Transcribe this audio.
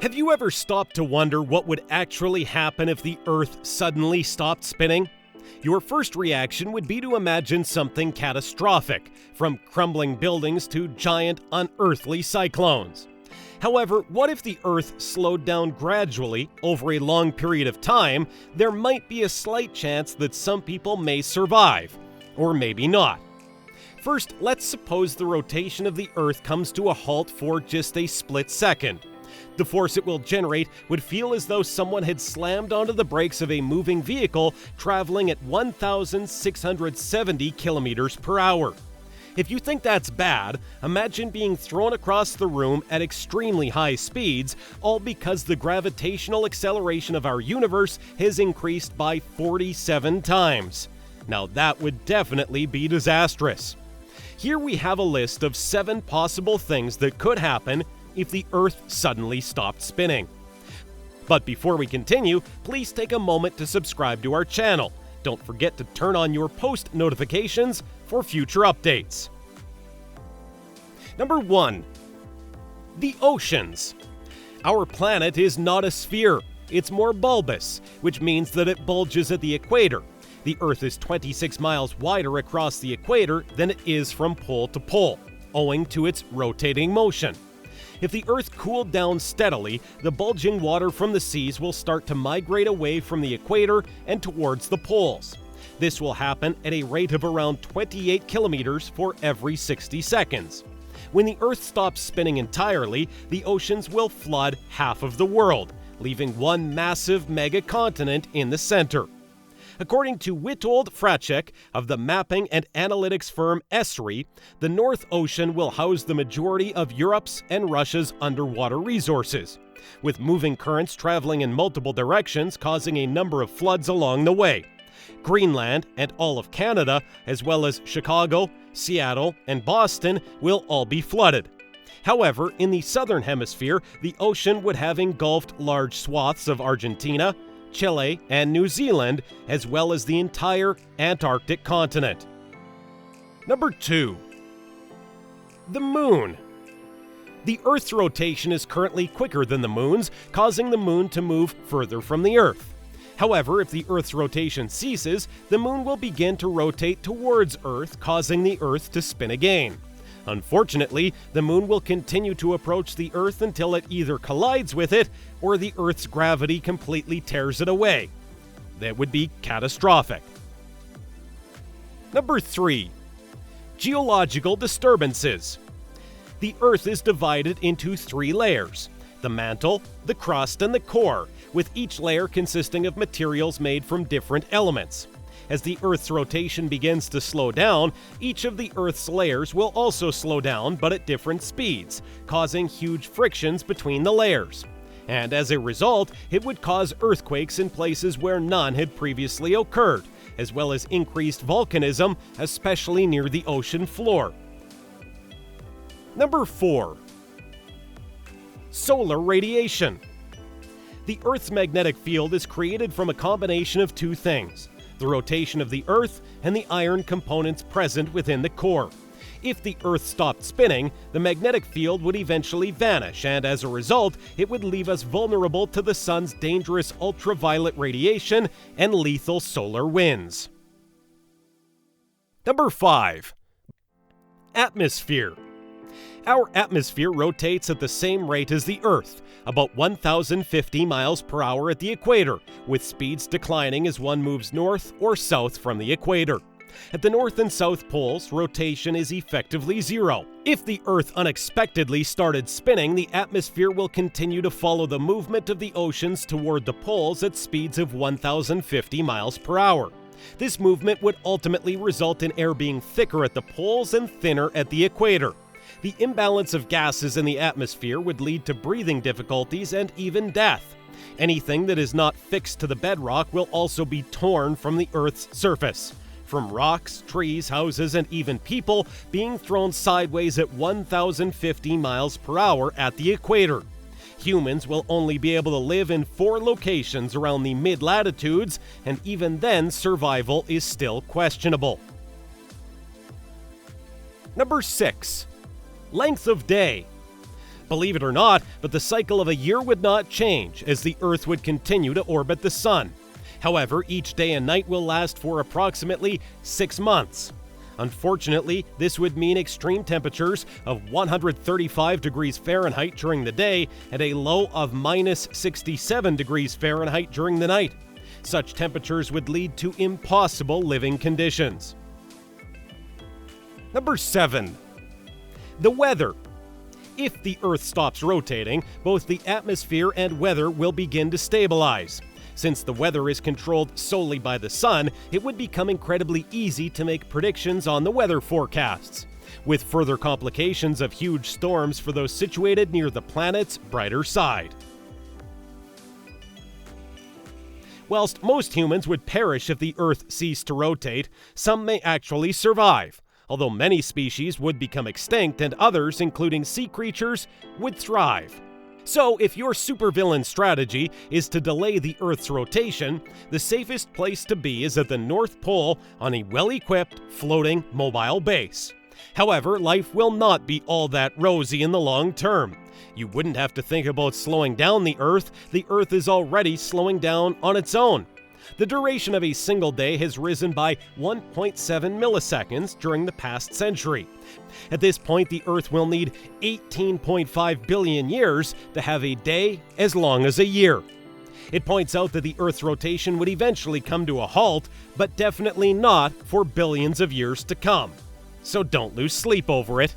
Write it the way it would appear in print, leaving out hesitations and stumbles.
Have you ever stopped to wonder what would actually happen if the Earth suddenly stopped spinning? Your first reaction would be to imagine something catastrophic, from crumbling buildings to giant unearthly cyclones. However, what if the Earth slowed down gradually over a long period of time? There might be a slight chance that some people may survive, or maybe not. First, let's suppose the rotation of the Earth comes to a halt for just a split second. The force it will generate would feel as though someone had slammed onto the brakes of a moving vehicle traveling at 1,670 kilometers per hour. If you think that's bad, imagine being thrown across the room at extremely high speeds, all because the gravitational acceleration of our universe has increased by 47 times. Now that would definitely be disastrous. Here we have a list of 7 possible things that could happen if the Earth suddenly stopped spinning. But before we continue, please take a moment to subscribe to our channel. Don't forget to turn on your post notifications for future updates. Number 1. The oceans. Our planet is not a sphere. It's more bulbous, which means that it bulges at the equator. The Earth is 26 miles wider across the equator than it is from pole to pole, owing to its rotating motion. If the Earth cooled down steadily, the bulging water from the seas will start to migrate away from the equator and towards the poles. This will happen at a rate of around 28 kilometers for every 60 seconds. When the Earth stops spinning entirely, the oceans will flood half of the world, leaving one massive megacontinent in the center. According to Witold Fracek of the mapping and analytics firm Esri, the North Ocean will house the majority of Europe's and Russia's underwater resources, with moving currents traveling in multiple directions causing a number of floods along the way. Greenland and all of Canada, as well as Chicago, Seattle, and Boston, will all be flooded. However, in the southern hemisphere, the ocean would have engulfed large swaths of Argentina, Chile, and New Zealand, as well as the entire Antarctic continent. Number 2. The Moon. The Earth's rotation is currently quicker than the Moon's, causing the Moon to move further from the Earth. However, if the Earth's rotation ceases, the Moon will begin to rotate towards Earth, causing the Earth to spin again. Unfortunately, the Moon will continue to approach the Earth until it either collides with it or the Earth's gravity completely tears it away. That would be catastrophic. Number 3. Geological disturbances. The Earth is divided into 3 layers: the mantle, the crust, and the core, with each layer consisting of materials made from different elements. As the Earth's rotation begins to slow down, each of the Earth's layers will also slow down, but at different speeds, causing huge frictions between the layers. And as a result, it would cause earthquakes in places where none had previously occurred, as well as increased volcanism, especially near the ocean floor. Number 4. Solar radiation. The Earth's magnetic field is created from a combination of 2 things: the rotation of the Earth and the iron components present within the core. If the Earth stopped spinning, the magnetic field would eventually vanish, and as a result, it would leave us vulnerable to the sun's dangerous ultraviolet radiation and lethal solar winds. Number 5. Atmosphere. Our atmosphere rotates at the same rate as the Earth, about 1,050 miles per hour at the equator, with speeds declining as one moves north or south from the equator. At the north and south poles, rotation is effectively zero. If the Earth unexpectedly started spinning, the atmosphere will continue to follow the movement of the oceans toward the poles at speeds of 1,050 miles per hour. This movement would ultimately result in air being thicker at the poles and thinner at the equator. The imbalance of gases in the atmosphere would lead to breathing difficulties and even death. Anything that is not fixed to the bedrock will also be torn from the Earth's surface, from rocks, trees, houses, and even people being thrown sideways at 1,050 miles per hour at the equator. Humans will only be able to live in 4 locations around the mid-latitudes, and even then survival is still questionable. Number 6. Length of day. Believe it or not, but the cycle of a year would not change, as the Earth would continue to orbit the Sun. However, each day and night will last for approximately 6 months. Unfortunately, this would mean extreme temperatures of 135 degrees Fahrenheit during the day and a low of minus 67 degrees Fahrenheit during the night. Such temperatures would lead to impossible living conditions. Number 7. The weather. If the Earth stops rotating, both the atmosphere and weather will begin to stabilize. Since the weather is controlled solely by the sun, it would become incredibly easy to make predictions on the weather forecasts, with further complications of huge storms for those situated near the planet's brighter side. Whilst most humans would perish if the Earth ceased to rotate, some may actually survive, although many species would become extinct and others, including sea creatures, would thrive. So, if your supervillain strategy is to delay the Earth's rotation, the safest place to be is at the North Pole on a well-equipped, floating, mobile base. However, life will not be all that rosy in the long term. You wouldn't have to think about slowing down the Earth is already slowing down on its own. The duration of a single day has risen by 1.7 milliseconds during the past century. At this point, the Earth will need 18.5 billion years to have a day as long as a year. It points out that the Earth's rotation would eventually come to a halt, but definitely not for billions of years to come. So don't lose sleep over it.